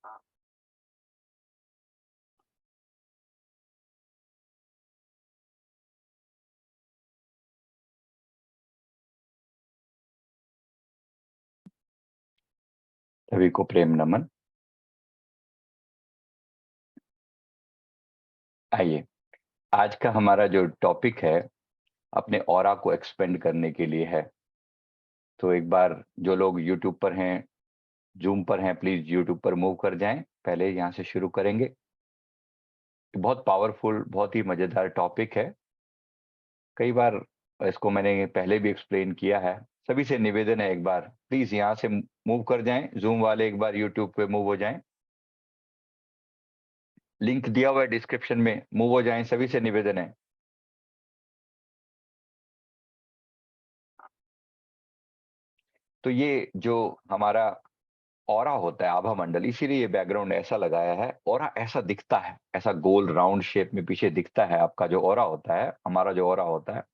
सभी को प्रेम नमन। आइए, आज का हमारा जो टॉपिक है अपने ऑरा को एक्सपेंड करने के लिए है। तो एक बार जो लोग यूट्यूब पर हैं, जूम पर हैं, प्लीज यूट्यूब पर मूव कर जाएं। पहले यहाँ से शुरू करेंगे। बहुत पावरफुल, बहुत ही मजेदार टॉपिक है। कई बार इसको मैंने पहले भी एक्सप्लेन किया है। सभी से निवेदन है, एक बार प्लीज यहाँ से मूव कर जाएं। जूम वाले एक बार यूट्यूब पे मूव हो जाएं। लिंक दिया हुआ है डिस्क्रिप्शन में, मूव हो जाएं। सभी से निवेदन है। तो ये जो हमारा ऑरा होता है, आभा मंडल, इसीलिए ये बैकग्राउंड ऐसा लगाया है। ऑरा ऐसा दिखता है, ऐसा गोल राउंड शेप में पीछे दिखता है। आपका जो ऑरा होता है, हमारा जो ऑरा होता है,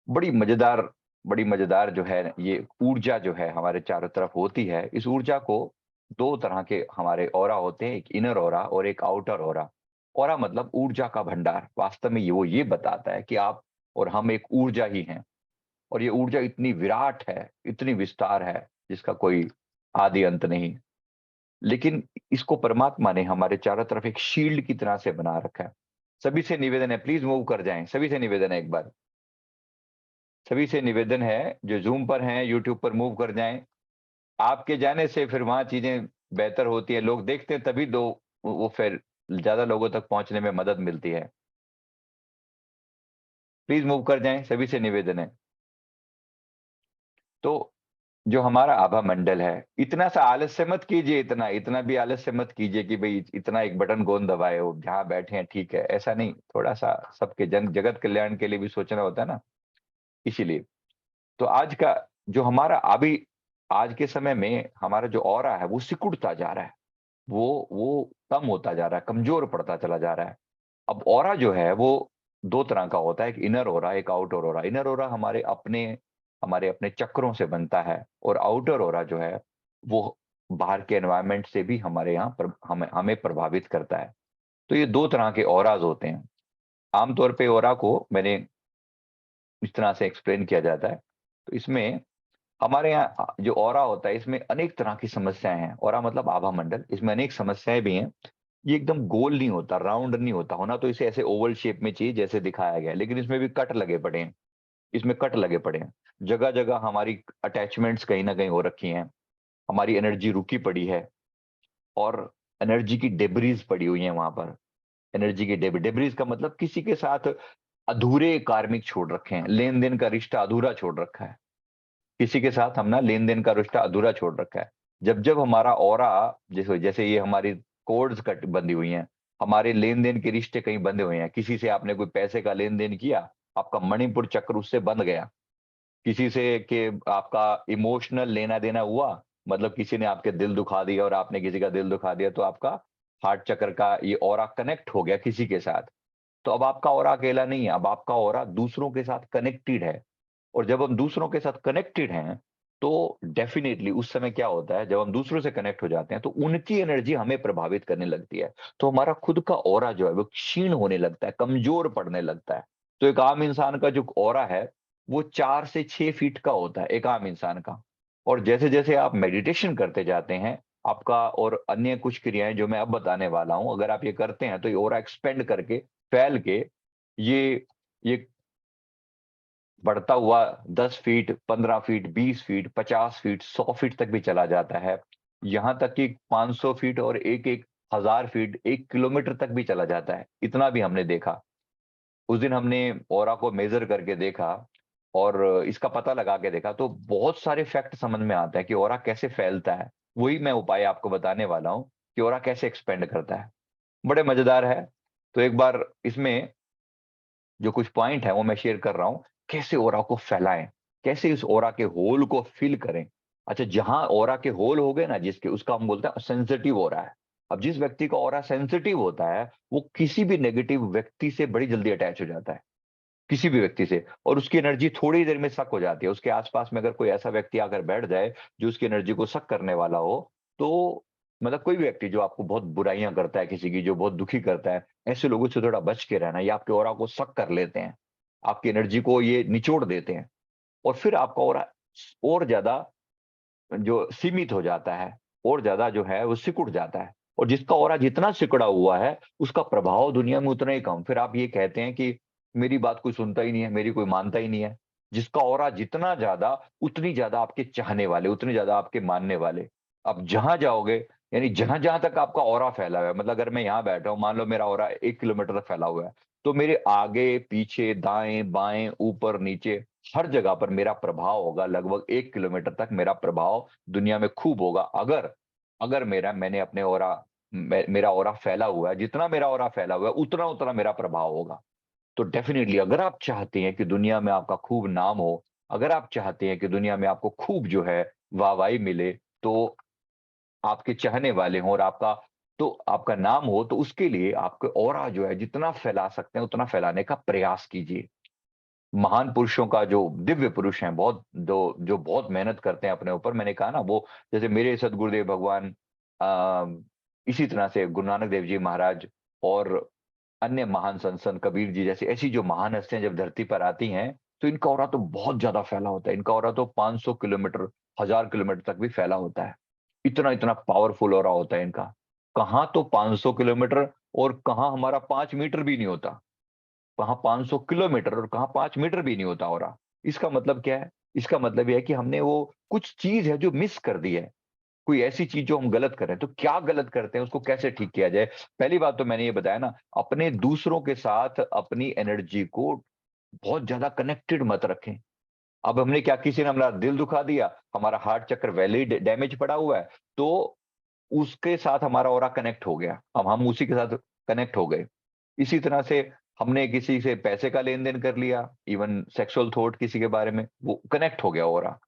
बड़ी मजेदार, बड़ी मजेदार जो है ये ऊर्जा जो है हमारे चारों तरफ होती है। इस ऊर्जा को दो तरह के हमारे ऑरा होते हैं, एक इनर ऑरा और एक आउटर ऑरा। ऑरा मतलब ऊर्जा का भंडार। वास्तव में वो ये बताता है कि आप और हम एक ऊर्जा ही हैं। और ये ऊर्जा इतनी विराट है, इतनी विस्तार है, जिसका कोई आदि अंत नहीं। लेकिन इसको परमात्मा ने हमारे चारों तरफ एक शील्ड की तरह से बना रखा है। सभी से निवेदन है, प्लीज मूव कर जाएं। सभी से निवेदन है, एक बार सभी से निवेदन है, जो जूम पर हैं, यूट्यूब पर मूव कर जाएं। आपके जाने से फिर वहां चीजें बेहतर होती है, लोग देखते हैं, तभी दो वो फिर ज्यादा लोगों तक पहुंचने में मदद मिलती है। प्लीज मूव कर जाएं, सभी से निवेदन है। तो जो हमारा आभा मंडल है, इतना सा आलस्य मत कीजिए, इतना इतना भी आलस्य मत कीजिए कि भाई इतना एक बटन कौन दबाए हो, जहां बैठे हैं ठीक है, ऐसा नहीं। थोड़ा सा सबके जगत कल्याण के लिए भी सोचना होता है ना, इसीलिए। तो आज का जो हमारा अभी आज के समय में हमारा जो ऑरा है वो सिकुड़ता जा रहा है। वो कम होता जा रहा है, कमजोर पड़ता चला जा रहा है। अब ऑरा जो है वो दो तरह का होता है, एक इनर ओरा, एक आउटर ओरा। इनर ओरा हमारे अपने चक्रों से बनता है, और आउटर ओरा जो है वो बाहर के एनवायरनमेंट से भी हमारे यहाँ हमें प्रभावित करता है। तो ये दो तरह के ओराज होते हैं। आमतौर पे ओरा को मैंने इस तरह से एक्सप्लेन किया जाता है। तो इसमें हमारे यहाँ जो ऑरा होता है, इसमें अनेक तरह की समस्याएं हैं। ऑरा मतलब आभा मंडल, इसमें अनेक समस्याएं भी हैं। ये एकदम गोल नहीं होता, राउंड नहीं होता। होना तो इसे ऐसे ओवल शेप में चाहिए जैसे दिखाया गया है, लेकिन इसमें भी कट लगे पड़े हैं। इसमें कट लगे पड़े हैं। जगह जगह हमारी अटैचमेंट्स कहीं ना कहीं हो रखी हैं। हमारी एनर्जी रुकी पड़ी है, और एनर्जी की डेब्रीज पड़ी हुई है वहां पर। एनर्जी की डेब्रीज का मतलब किसी के साथ अधूरे कार्मिक छोड़ रखे हैं, लेन देन का रिश्ता अधूरा छोड़ रखा है। किसी के साथ हम ना लेन देन का रिश्ता अधूरा छोड़ रखा है। जब जब हमारा ऑरा, जैसे जैसे ये हमारी कोड्स कट बंधी हुई हैं, हमारे लेन देन के रिश्ते कहीं बंधे हुए हैं। किसी से आपने कोई पैसे का लेन देन किया, आपका मणिपुर चक्र उससे बंध गया। किसी से के आपका इमोशनल लेना देना हुआ, मतलब किसी ने आपके दिल दुखा दिया और आपने किसी का दिल दुखा दिया, तो आपका हार्ट चक्र का ये ऑरा कनेक्ट हो गया किसी के साथ। तो अब आपका ऑरा अकेला नहीं है, अब आपका ऑरा दूसरों के साथ कनेक्टेड है। और जब हम दूसरों के साथ कनेक्टेड हैं, तो डेफिनेटली उस समय क्या होता है, जब हम दूसरों से कनेक्ट हो जाते हैं तो उनकी एनर्जी हमें प्रभावित करने लगती है। तो हमारा खुद का ऑरा जो है वो क्षीण होने लगता है, कमजोर पड़ने लगता है। तो एक आम इंसान का जो ऑरा है वो 4 से 6 फीट का होता है, एक आम इंसान का। और जैसे जैसे आप मेडिटेशन करते जाते हैं, आपका और अन्य कुछ क्रियाएं जो मैं अब बताने वाला हूं, अगर आप ये करते हैं तो ये ऑरा एक्सपेंड करके, फैल के, ये बढ़ता हुआ 10 feet, 15 feet, 20 feet, 50 feet, 100 feet तक भी चला जाता है। यहां तक कि 500 फीट और एक एक 1000 फीट, 1 किलोमीटर तक भी चला जाता है। इतना भी हमने देखा। उस दिन हमने ऑरा को मेजर करके देखा, और इसका पता लगा के देखा, तो बहुत सारे फैक्ट समझ में आते हैं कि ऑरा कैसे फैलता है। वही मैं उपाय आपको बताने वाला हूं कि ऑरा कैसे एक्सपेंड करता है। बड़े मजेदार है। तो एक बार इसमें जो कुछ पॉइंट है वो मैं शेयर कर रहा हूं। कैसे ओरा को फैलाएं, कैसे इस ओरा के होल को फिल करें। अच्छा, जहां ओरा के होल हो गए ना, जिसके, उसका हम बोलते हैं सेंसिटिव ओरा है। अब जिस व्यक्ति का ओरा सेंसिटिव होता है, वो किसी भी नेगेटिव व्यक्ति से बड़ी जल्दी अटैच हो जाता है, किसी भी व्यक्ति से। और उसकी एनर्जी थोड़ी देर में सक हो जाती है। उसके आसपास में अगर कोई ऐसा व्यक्ति आकर बैठ जाए जो उसकी एनर्जी को सक करने वाला हो, तो मतलब कोई भी व्यक्ति जो आपको बहुत बुराइयां करता है, किसी की जो बहुत दुखी करता है, ऐसे लोगों से थोड़ा बच के रहना। ये आपके ऑरा को सक कर लेते हैं, आपकी एनर्जी को ये निचोड़ देते हैं, और फिर आपका ऑरा और ज्यादा जो सीमित हो जाता है, और ज्यादा जो है वो सिकुड़ जाता है। और जिसका ऑरा जितना सिकुड़ा हुआ है, उसका प्रभाव दुनिया में उतना ही कम। फिर आप ये कहते हैं कि मेरी बात कोई सुनता ही नहीं है, मेरी कोई मानता ही नहीं है। जिसका ऑरा जितना ज्यादा, उतनी ज्यादा आपके चाहने वाले, उतनी ज्यादा आपके मानने वाले। अब जहां जाओगे, यानी जहां जहां तक आपका ऑरा फैला हुआ है, मतलब अगर मैं यहाँ बैठा हूं, मान लो मेरा ऑरा 1 किलोमीटर तक फैला हुआ है, तो मेरे आगे पीछे दाएं बाएं ऊपर नीचे हर जगह पर मेरा प्रभाव होगा। लगभग 1 किलोमीटर तक मेरा प्रभाव दुनिया में खूब होगा। अगर अगर मैंने अपने ऑरा, मेरा ऑरा फैला हुआ है, जितना मेरा ऑरा फैला हुआ है, उतना उतना मेरा प्रभाव होगा। तो डेफिनेटली अगर आप चाहते हैं कि दुनिया में आपका खूब नाम हो, अगर आप चाहते हैं कि दुनिया में आपको खूब जो है वाहवाही मिले, तो आपके चाहने वाले हों और आपका नाम हो, तो उसके लिए आपके ऑरा जो है जितना फैला सकते हैं उतना फैलाने का प्रयास कीजिए। महान पुरुषों का, जो दिव्य पुरुष हैं, बहुत जो जो बहुत मेहनत करते हैं अपने ऊपर, मैंने कहा ना, वो जैसे मेरे सदगुरुदेव भगवान, इसी तरह से गुरु नानक देव जी महाराज, और अन्य महान संत संत कबीर जी जैसी ऐसी जो महान हस्तियां जब धरती पर आती हैं, तो इनका ऑरा तो बहुत ज्यादा फैला होता है। इनका ऑरा तो 500 किलोमीटर, 1000 किलोमीटर तक भी फैला होता है। इतना इतना पावरफुल ऑरा होता है इनका। कहाँ तो 500 किलोमीटर, और कहाँ हमारा 5 मीटर भी नहीं होता। कहाँ 500 किलोमीटर और कहाँ 5 मीटर भी नहीं होता हो रहा। इसका मतलब क्या है? इसका मतलब यह है कि हमने वो कुछ चीज है जो मिस कर दी है। कोई ऐसी चीज जो हम गलत कर रहे हैं, तो क्या गलत करते हैं, उसको कैसे ठीक किया जाए? पहली बात तो मैंने ये बताया ना, अपने दूसरों के साथ अपनी एनर्जी को बहुत ज्यादा कनेक्टेड मत रखें। अब हमने क्या, किसी ने हमारा दिल दुखा दिया, हमारा हार्ट चक्र वैली डैमेज पड़ा हुआ है, तो उसके साथ हमारा ऑरा कनेक्ट हो गया, अब हम उसी के साथ कनेक्ट हो गए। इसी तरह से हमने किसी से पैसे का लेन-देन कर लिया, इवन सेक्सुअल थॉट किसी के बारे में, वो कनेक्ट हो गया ऑरा।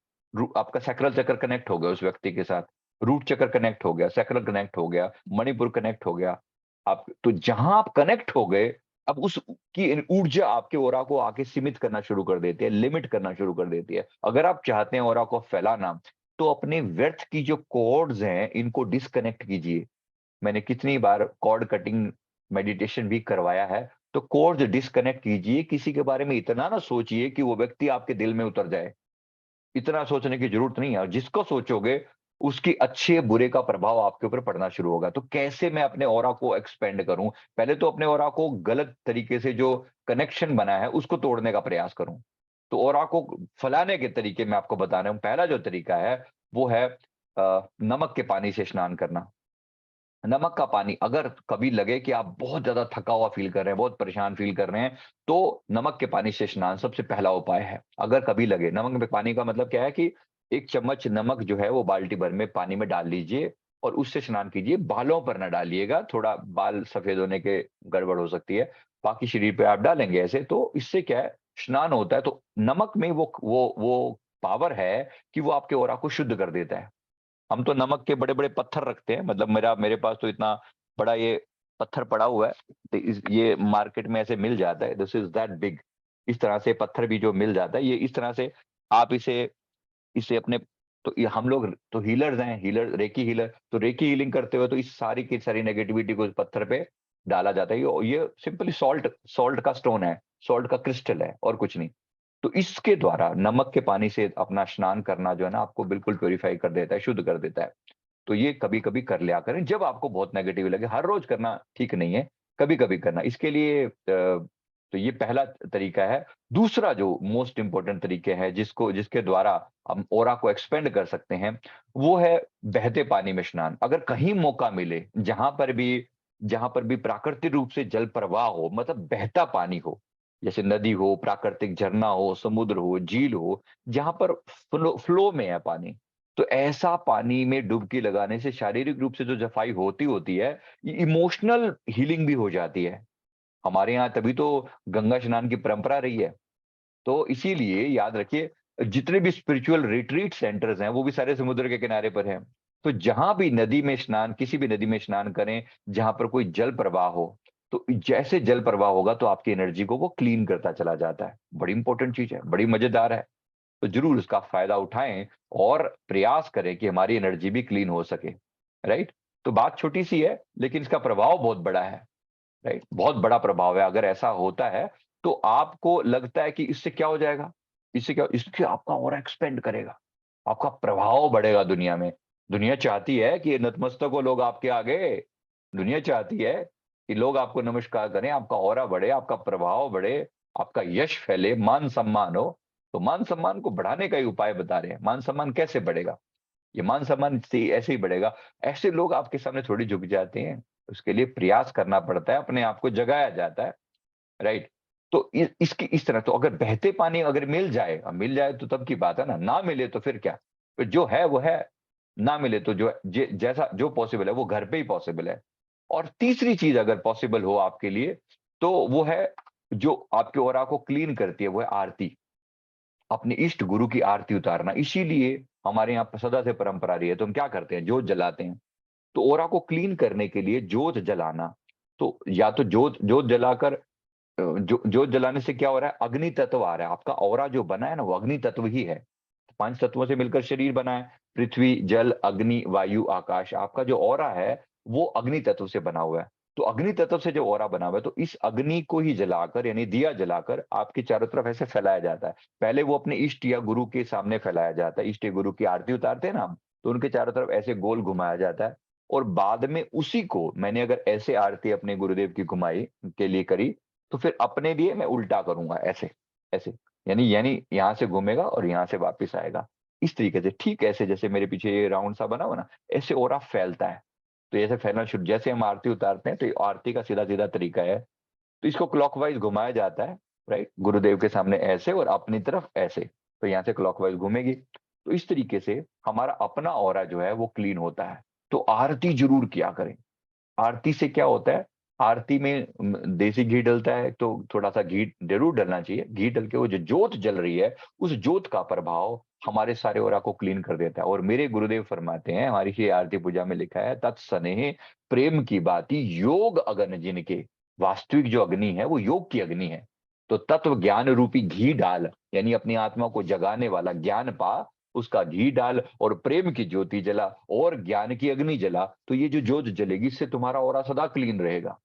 आपका सैक्रल चक्र कनेक्ट हो गया उस व्यक्ति के साथ, रूट चक्र कनेक्ट हो गया, सैक्रल कनेक्ट हो गया, मणिपुर कनेक्ट हो गया। आप तो जहां आप कनेक्ट हो गए, अब उस की ऊर्जा आपके ऑरा को आके सीमित करना शुरू कर देती है, लिमिट करना शुरू कर देती है। अगर आप चाहते हैं ऑरा को फैलाना, तो अपने व्यर्थ की जो कॉर्ड्स हैं, इनको डिस्कनेक्ट कीजिए। मैंने कितनी बार कॉर्ड कटिंग मेडिटेशन भी करवाया है। तो कॉर्ड डिस्कनेक्ट कीजिए, किसी के बारे में इतना ना सोचिए कि वो व्यक्ति आपके दिल में उतर जाए। इतना सोचने की जरूरत नहीं है, और जिसको सोचोगे उसकी अच्छे बुरे का प्रभाव आपके ऊपर पड़ना शुरू होगा। तो कैसे मैं अपने ऑरा को एक्सपेंड करूं? पहले तो अपने ऑरा को गलत तरीके से जो कनेक्शन बना है उसको तोड़ने का प्रयास करूं। तो ऑरा को फैलाने के तरीके मैं आपको बता रहा हूं। पहला जो तरीका है वो है नमक के पानी से स्नान करना। नमक का पानी, अगर कभी लगे कि आप बहुत ज्यादा थका हुआ फील कर रहे हैं, बहुत परेशान फील कर रहे हैं, तो नमक के पानी से स्नान सबसे पहला उपाय है। अगर कभी लगे, नमक में पानी का मतलब क्या है कि 1 चम्मच नमक जो है वो बाल्टी भर में पानी में डाल लीजिए और उससे स्नान कीजिए। बालों पर ना डालिएगा, थोड़ा बाल सफेद होने के गड़बड़ हो सकती है। बाकी शरीर पे आप डालेंगे ऐसे, तो इससे क्या है, स्नान होता है। तो नमक में वो पावर है कि वो आपके ऑरा को शुद्ध कर देता है। हम तो नमक के बड़े-बड़े पत्थर रखते हैं, मतलब मेरे पास तो इतना बड़ा ये पत्थर पड़ा हुआ है। तो ये मार्केट में ऐसे मिल जाता है, दिस इज़ दैट बिग। इस तरह से पत्थर भी जो मिल जाता है, ये इस तरह से आप इसे इसे अपने, तो ये हम लोग तो हीलर्स हैं, हीलर रेकी हीलर, तो रेकी हीलिंग करते हुए तो इस सारी की सारी नेगेटिविटी को इस पत्थर पे डाला जाता है। ये सिंपली सॉल्ट सॉल्ट का स्टोन है, सॉल्ट का क्रिस्टल है और कुछ नहीं। तो इसके द्वारा नमक के पानी से अपना स्नान करना जो है ना, आपको बिल्कुल प्यूरिफाई कर देता है, शुद्ध कर देता है। तो ये कभी-कभी कर लिया करें, जब आपको बहुत नेगेटिव लगे। हर रोज करना ठीक नहीं है, कभी-कभी करना। इसके लिए तो ये पहला तरीका है। दूसरा जो मोस्ट इम्पोर्टेंट तरीके है, जिसके द्वारा हम ऑरा को एक्सपेंड कर सकते हैं, वो है बहते पानी में स्नान। अगर कहीं मौका मिले, जहाँ पर भी प्राकृतिक रूप से जल प्रवाह हो, मतलब बहता पानी हो, जैसे नदी हो, प्राकृतिक झरना हो, समुद्र हो, झील हो, जहाँ पर फ्लो में है पानी, तो ऐसा पानी में डुबकी लगाने से शारीरिक रूप से जो सफाई होती होती है, ये इमोशनल हीलिंग भी हो जाती है। हमारे यहाँ तभी तो गंगा स्नान की परंपरा रही है। तो इसीलिए याद रखिए, जितने भी स्पिरिचुअल रिट्रीट सेंटर्स हैं, वो भी सारे समुद्र के किनारे पर हैं। तो जहां भी नदी में स्नान, किसी भी नदी में स्नान करें जहां पर कोई जल प्रवाह हो, तो जैसे जल प्रवाह होगा तो आपकी एनर्जी को वो क्लीन करता चला जाता है। बड़ी इंपॉर्टेंट चीज है, बड़ी मजेदार है। तो जरूर उसका फायदा उठाएं और प्रयास करें कि हमारी एनर्जी भी क्लीन हो सके। राइट? तो बात छोटी सी है लेकिन इसका प्रभाव बहुत बड़ा है, राइट? बहुत बड़ा प्रभाव है। अगर ऐसा होता है तो आपको लगता है कि इससे क्या हो जाएगा? इससे क्या, इससे आपका ऑरा एक्सपेंड करेगा, आपका प्रभाव बढ़ेगा दुनिया में। दुनिया चाहती है कि नतमस्तक हो लोग आपके आगे। दुनिया चाहती है कि लोग आपको नमस्कार करें, आपका ऑरा बढ़े, आपका प्रभाव बढ़े, आपका यश फैले, मान सम्मान हो। तो मान सम्मान को बढ़ाने का ही उपाय बता रहे हैं। मान सम्मान कैसे बढ़ेगा? ये मान सम्मान से ऐसे ही बढ़ेगा। ऐसे लोग आपके सामने थोड़ी झुक जाते हैं, उसके लिए प्रयास करना पड़ता है, अपने आप को जगाया जाता है, राइट? तो इसकी इस तरह, तो अगर बहते पानी अगर मिल जाए तो तब की बात है ना मिले तो फिर क्या? तो जो है वो है, ना मिले तो जो जैसा जो पॉसिबल है वो घर पे ही पॉसिबल है। और तीसरी चीज अगर पॉसिबल हो आपके लिए, तो वो है जो आपके ऑरा को क्लीन करती है, वो है आरती। अपने इष्ट गुरु की आरती उतारना। इसीलिए हमारे यहाँ सदा से परंपरा रही है, तो हम क्या करते हैं, जोत जलाते हैं। तो ऑरा को क्लीन करने के लिए जोत जलाना, तो या तो जोत जोत जलाकर, जो जोत जलाने से क्या हो रहा है, अग्नि तत्व आ रहा है। आपका ऑरा जो बना है ना, वो अग्नि तत्व ही है। 5 तत्वों से मिलकर शरीर बना है, पृथ्वी, जल, अग्नि, वायु, आकाश। आपका जो ऑरा है वो अग्नि तत्व से बना हुआ है। तो अग्नि तत्व से जो ऑरा बना हुआ है, तो इस अग्नि को ही जलाकर, यानी दिया जलाकर आपके चारों तरफ ऐसे फैलाया जाता है। पहले वो अपने इष्ट या गुरु के सामने फैलाया जाता है। इष्ट या गुरु की आरती उतारते हैं ना हम, तो उनके चारों तरफ ऐसे गोल घुमाया जाता है। और बाद में उसी को, मैंने अगर ऐसे आरती अपने गुरुदेव की घुमाई के लिए करी, तो फिर अपने लिए मैं उल्टा करूंगा, ऐसे ऐसे, यानी यानी यहाँ से घूमेगा और यहाँ से वापस आएगा। इस तरीके से, ठीक ऐसे जैसे मेरे पीछे ये राउंड सा बना हुआ ना, ऐसे ऑरा फैलता है। तो ऐसे फैलना शुरू, जैसे हम आरती उतारते हैं तो ये आरती का सीधा सीधा तरीका है। तो इसको क्लॉकवाइज घुमाया जाता है, राइट? गुरुदेव के सामने ऐसे और अपनी तरफ ऐसे, तो यहाँ से क्लॉकवाइज घूमेगी। तो इस तरीके से हमारा अपना ऑरा जो है वो क्लीन होता है। तो आरती जरूर किया करें। आरती से क्या होता है, आरती में देसी घी डलता है, तो थोड़ा सा घी जरूर डलना चाहिए। घी डल के वो जो जोत जल रही है, उस जोत का प्रभाव हमारे सारे ओरा को क्लीन कर देता है। और मेरे गुरुदेव फरमाते हैं, हमारी ही आरती पूजा में लिखा है, तत्सनेह प्रेम की बाती योग अगन जिनके। वास्तविक जो अग्नि है वो योग की अग्नि है। तो तत्व ज्ञान रूपी घी डाल, यानी अपनी आत्मा को जगाने वाला ज्ञान पा, उसका घी डाल और प्रेम की ज्योति जला और ज्ञान की अग्नि जला। तो ये जो ज्योत जलेगी, इससे तुम्हारा ऑरा सदा क्लीन रहेगा,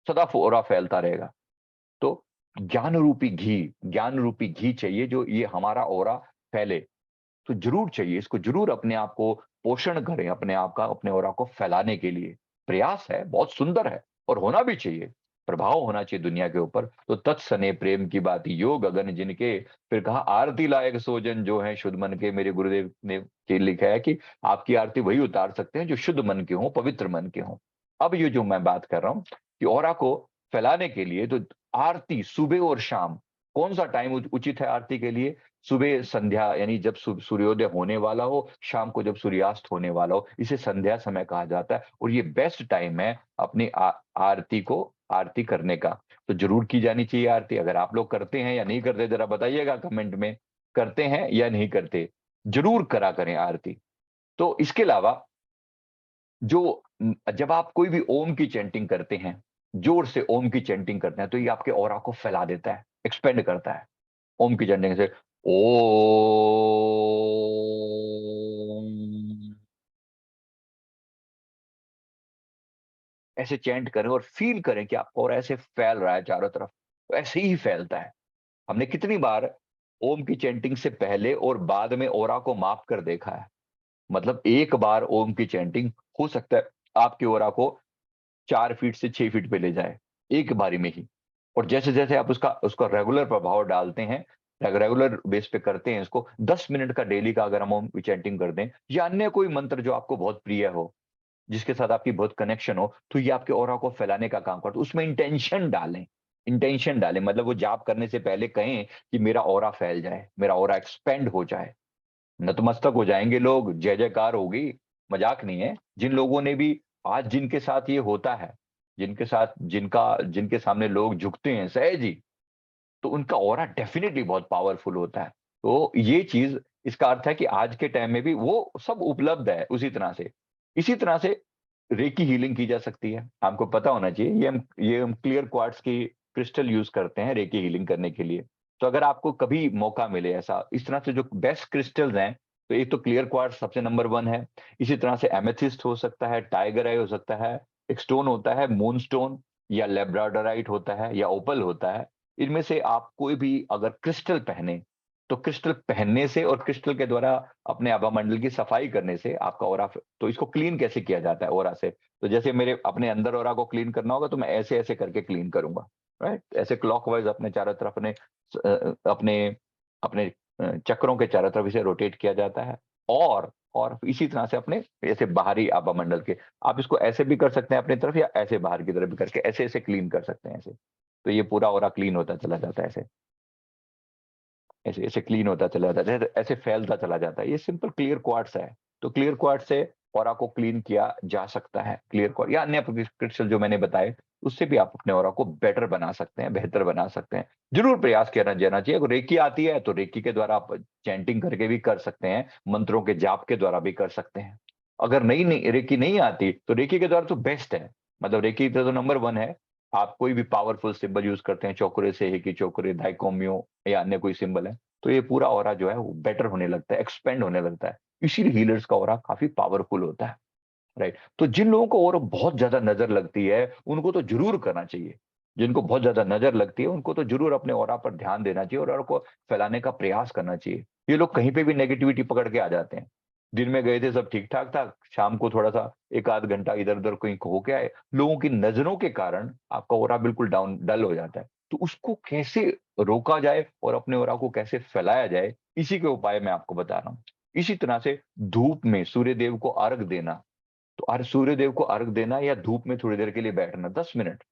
सदा ऑरा फैलता रहेगा। तो ज्ञान रूपी घी चाहिए, जो ये हमारा ऑरा फैले। तो जरूर चाहिए, इसको जरूर अपने आप को पोषण करें, अपने आप का, अपने ऑरा को फैलाने के लिए प्रयास है, बहुत सुंदर है और होना भी चाहिए। प्रभाव होना चाहिए दुनिया के ऊपर। तो तत्सने प्रेम की बात योग अगन जिनके। फिर कहा आरती लायक सोजन जो है शुद्ध मन के। मेरे गुरुदेव ने लिखा है कि आपकी आरती वही उतार सकते हैं जो शुद्ध मन के हों, पवित्र मन के हों। अब ये जो मैं बात कर रहा हूं कि ऑरा को फैलाने के लिए, तो आरती सुबह और शाम, कौन सा टाइम उचित है आरती के लिए? सुबह संध्या, यानी जब सूर्योदय होने वाला हो, शाम को जब सूर्यास्त होने वाला हो, इसे संध्या समय कहा जाता है। और ये बेस्ट टाइम है अपनी आरती करने का। तो जरूर की जानी चाहिए आरती। अगर आप लोग करते हैं या नहीं करते, जरा बताइएगा कमेंट में, करते हैं या नहीं करते। जरूर करा करें आरती। तो इसके अलावा जो जब आप कोई भी ओम की चैंटिंग करते हैं, जोर से ओम की चैंटिंग करते हैं, तो ये आपके ऑरा को फैला देता है, एक्सपेंड करता है। ओम की चैंटिंग से ओम, ऐसे चैंट करें और फील करें कि आपका ऑरा ऐसे फैल रहा है चारों तरफ। तो ऐसे ही फैलता है। हमने कितनी बार ओम की चैंटिंग से पहले और बाद में ऑरा को माप कर देखा है। मतलब एक बार ओम की चैंटिंग हो सकता है आपके ऑरा को 4 फीट से 6 फीट पे ले जाए, एक बारी में ही। और जैसे जैसे आप उसका उसका रेगुलर प्रभाव डालते हैं, रेगुलर बेस पे करते हैं इसको, 10 मिनट का डेली का अगर हम ओम चैंटिंग कर दें, या अन्य कोई मंत्र जो आपको बहुत प्रिय हो, जिसके साथ आपकी बहुत कनेक्शन हो, तो ये आपके ऑरा को फैलाने का काम करता है। उसमें इंटेंशन डालें, इंटेंशन डालें, मतलब वो जाप करने से पहले कहें कि मेरा ऑरा फैल जाए, मेरा ऑरा एक्सपेंड हो जाए। नतमस्तक हो जाएंगे लोग, जय जयकार होगी। मजाक नहीं है। जिन लोगों ने भी, आज जिनके साथ ये होता है, जिनके साथ जिनके सामने लोग झुकते हैं सहज ही, तो उनका ऑरा डेफिनेटली बहुत पावरफुल होता है। तो ये चीज, इसका अर्थ है कि आज के टाइम में भी वो सब उपलब्ध है उसी तरह से। इसी तरह से रेकी हीलिंग की जा सकती है। आपको पता होना चाहिए, ये हम क्लियर क्वार्ट्ज की क्रिस्टल यूज करते हैं रेकी हीलिंग करने के लिए। तो अगर आपको कभी मौका मिले ऐसा, इस तरह से जो बेस्ट क्रिस्टल्स हैं, तो एक तो क्लियर क्वार्ट्ज सबसे नंबर 1 है। इसी तरह से एमेथिस्ट हो सकता है, टाइगर आई हो सकता है, एक स्टोन होता है मून स्टोन, या लैब्राडोराइट होता है, या ओपल होता है। इनमें से आप कोई भी अगर क्रिस्टल पहने, तो क्रिस्टल पहनने से और क्रिस्टल के द्वारा अपने आभा मंडल की सफाई करने से आपका ऑरा, तो इसको क्लीन कैसे किया जाता है ऑरा से? तो जैसे मेरे अपने अंदर ऑरा को क्लीन करना होगा, तो मैं ऐसे ऐसे करके क्लीन करूंगा, राइट? ऐसे क्लॉकवाइज अपने चारों तरफ अपने अपने चक्रों के चारों तरफ इसे रोटेट किया जाता है। और इसी तरह से अपने ऐसे बाहरी आभा मंडल के, आप इसको ऐसे भी कर सकते हैं अपनी तरफ, या ऐसे बाहर की तरफ भी करके ऐसे ऐसे क्लीन कर सकते हैं ऐसे। तो ये पूरा ऑरा क्लीन होता चला जाता है ऐसे, ऐसे ऐसे क्लीन होता चला जाता है, ऐसे फैलता चला जाता है। ये सिंपल क्लियर क्वार्ट्स है। तो क्लियर क्वार्ट्स से ऑरा को क्लीन किया जा सकता है। क्लियर क्वार्ट्स या अन्य क्रिस्टल जो मैंने बताए, उससे भी आप अपने ऑरा को बेटर बना सकते हैं, बेहतर बना सकते हैं। जरूर प्रयास किया जाना चाहिए। अगर रेकी आती है तो रेकी के द्वारा आप चैंटिंग करके भी कर सकते हैं, मंत्रों के जाप के द्वारा भी कर सकते हैं। अगर नहीं रेकी नहीं आती, तो रेकी के द्वारा तो बेस्ट है। मतलब रेकी तो नंबर 1 है। आप कोई भी पावरफुल सिंबल यूज करते हैं, चौकरे से हेकी चौकरे, दाइकोमियो या अन्य कोई सिंबल है, तो ये पूरा ऑरा जो है वो बेटर होने लगता है, एक्सपेंड होने लगता है। इसीलिए हीलर्स का ऑरा काफी पावरफुल होता है, राइट? तो जिन लोगों को और बहुत ज्यादा नजर लगती है, उनको तो जरूर करना चाहिए। जिनको बहुत ज्यादा नजर लगती है, उनको तो जरूर अपने ऑरा पर ध्यान देना चाहिए और ऑरा को फैलाने का प्रयास करना चाहिए। ये लोग कहीं पे भी नेगेटिविटी पकड़ के आ जाते हैं। दिन में गए थे सब ठीक ठाक था, शाम को थोड़ा सा एक आध घंटा इधर उधर कहीं होके आए, लोगों की नजरों के कारण आपका ऑरा बिल्कुल डाउन डल हो जाता है। तो उसको कैसे रोका जाए और अपने ऑरा को कैसे फैलाया जाए, इसी के उपाय मैं आपको बता रहा हूँ। इसी तरह से धूप में सूर्य देव को अर्घ देना। तो सूर्य देव को अर्घ देना या धूप में थोड़ी देर के लिए बैठना, 10 मिनट,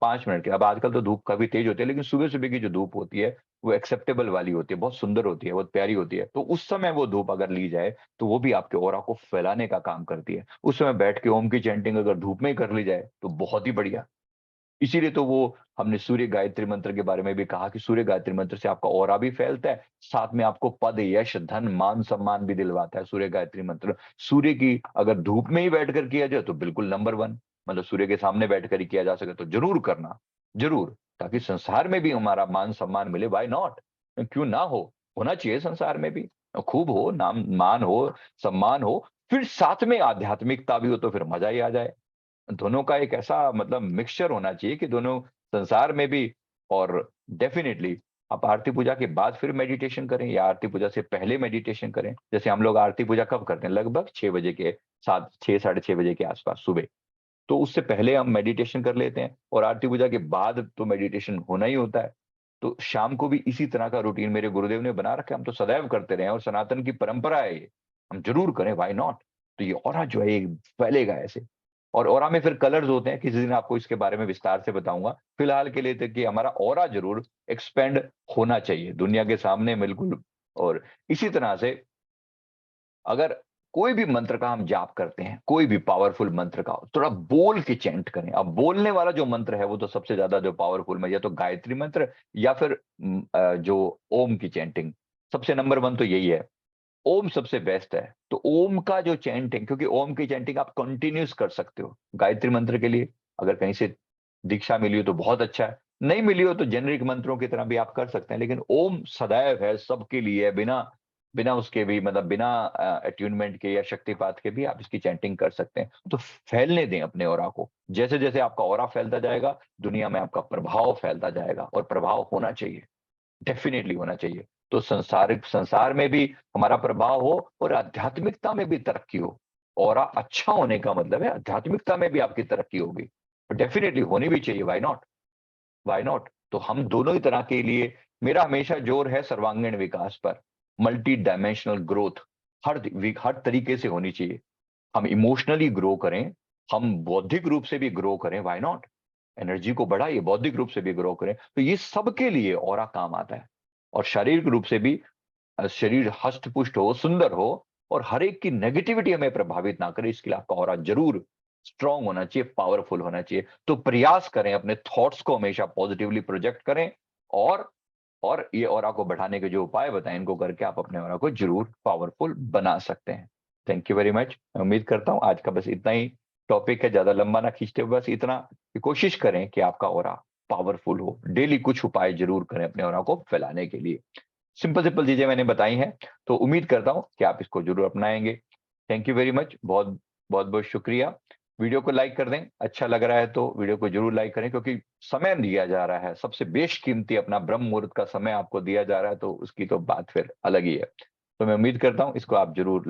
5 मिनट के। अब आजकल तो धूप काफी तेज होती है, लेकिन सुबह सुबह की जो धूप होती है वो एक्सेप्टेबल वाली होती है, बहुत सुंदर होती है, बहुत प्यारी होती है। तो उस समय वो धूप अगर ली जाए, तो वो भी आपके ऑरा को फैलाने का काम करती है। उस समय बैठ के ओम की चैंटिंग अगर धूप में ही कर ली जाए, तो बहुत ही बढ़िया। इसीलिए तो वो हमने सूर्य गायत्री मंत्र के बारे में भी कहा कि सूर्य गायत्री मंत्र से आपका ऑरा भी फैलता है, साथ में आपको पद, यश, धन, मान, सम्मान भी दिलवाता है सूर्य गायत्री मंत्र। सूर्य की अगर धूप में ही बैठकर किया जाए, तो बिल्कुल नंबर 1। मतलब सूर्य के सामने बैठकर ही किया जा सके तो जरूर करना, जरूर, ताकि संसार में भी हमारा मान सम्मान मिले। Why not? क्यों ना हो, होना चाहिए संसार में भी, खूब हो, नाम मान हो, सम्मान हो, फिर साथ में आध्यात्मिकता भी हो, तो फिर मजा ही आ जाए। दोनों का एक ऐसा मतलब मिक्सचर होना चाहिए कि दोनों संसार में भी। और डेफिनेटली आप आरती पूजा के बाद फिर मेडिटेशन करें, या आरती पूजा से पहले मेडिटेशन करें। जैसे हम लोग आरती पूजा कब करते हैं? लगभग 6 बजे के, 7, 6, साढ़े 6 बजे के आसपास सुबह। तो उससे पहले हम मेडिटेशन कर लेते हैं, और आरती पूजा के बाद तो मेडिटेशन होना ही होता है। तो शाम को भी इसी तरह का रूटीन मेरे गुरुदेव ने बना रखा है, हम तो सदैव करते रहे हैं, और सनातन की परंपरा है ये, हम जरूर करें, व्हाई नॉट? तो ये ऑरा जो है ये फैलेगा ऐसे। और ऑरा में फिर कलर्स होते हैं, किसी दिन आपको इसके बारे में विस्तार से बताऊंगा। फिलहाल के लिए तो कि हमारा ऑरा जरूर एक्सपेंड होना चाहिए दुनिया के सामने, बिल्कुल। और इसी तरह से अगर कोई भी मंत्र का हम जाप करते हैं, कोई भी पावरफुल मंत्र का, थोड़ा बोल के चैंट करें। अब बोलने वाला जो मंत्र है वो तो सबसे ज्यादा जो पावरफुल में, या तो गायत्री मंत्र, या फिर जो ओम की चैंटिंग, सबसे नंबर 1 तो यही है। ओम सबसे बेस्ट है। तो ओम का जो चैंटिंग, क्योंकि ओम की चैंटिंग आप कंटिन्यूस कर सकते हो। गायत्री मंत्र के लिए अगर कहीं से दीक्षा मिली हो तो बहुत अच्छा है, नहीं मिली हो तो जेनरिक मंत्रों की तरह भी आप कर सकते हैं। लेकिन ओम सदैव है, सबके लिए है, बिना बिना उसके भी, मतलब बिना अट्यूनमेंट के या शक्तिपात के भी आप इसकी चैंटिंग कर सकते हैं। तो फैलने दें अपने ऑरा को। जैसे जैसे आपका ऑरा फैलता जाएगा, दुनिया में आपका प्रभाव फैलता जाएगा, और प्रभाव होना चाहिए, डेफिनेटली होना चाहिए। तो संसारिक संसार में भी हमारा प्रभाव हो, और आध्यात्मिकता में भी तरक्की हो। और अच्छा होने का मतलब है आध्यात्मिकता में भी आपकी तरक्की होगी। डेफिनेटली होनी भी चाहिए, व्हाई नॉट? Why not? तो हम दोनों ही तरह के लिए, मेरा हमेशा जोर है सर्वांगीण विकास पर, मल्टी डायमेंशनल ग्रोथ। हर तरीके से होनी चाहिए। हम इमोशनली ग्रो करें, हम बौद्धिक रूप से भी ग्रो करें, व्हाई नॉट? एनर्जी को बढ़ाइए, बौद्धिक रूप से भी ग्रो करें, तो ये सबके लिए ऑरा काम आता है। और शारीरिक रूप से भी शरीर हष्ट पुष्ट हो, सुंदर हो, और हर एक की नेगेटिविटी हमें प्रभावित ना करे, इसके लिए आपका ऑरा जरूर स्ट्रांग होना चाहिए, पावरफुल होना चाहिए। तो प्रयास करें, अपने थॉट्स को हमेशा पॉजिटिवली प्रोजेक्ट करें। और और ये ऑरा को बढ़ाने के जो उपाय बताएं, इनको करके आप अपने ऑरा को जरूर पावरफुल बना सकते हैं। Thank you very much. मैं उम्मीद करता हूं आज का बस इतना ही टॉपिक है, ज्यादा लंबा ना खींचते हुए बस इतना कि कोशिश करें कि आपका ऑरा पावरफुल हो। डेली कुछ उपाय जरूर करें अपने ऑरा को फैलाने के लिए। सिंपल सिंपल चीजें मैंने बताई हैं। तो उम्मीद करता हूँ कि आप इसको ज़रूर अपनाएँगे। Thank you very much. बहुत-बहुत शुक्रिया। वीडियो को लाइक कर दें, अच्छा लग रहा है तो वीडियो को ज़रूर लाइक करें, क्योंकि समय दिया जा रहा है, सबसे बेशकीमती अपना ब्रह्म मुहूर्त का समय आपको दिया जा रहा है, तो उसकी तो बात फिर अलग ही है। तो मैं उम्मीद करता हूँ इसको आप ज़रूर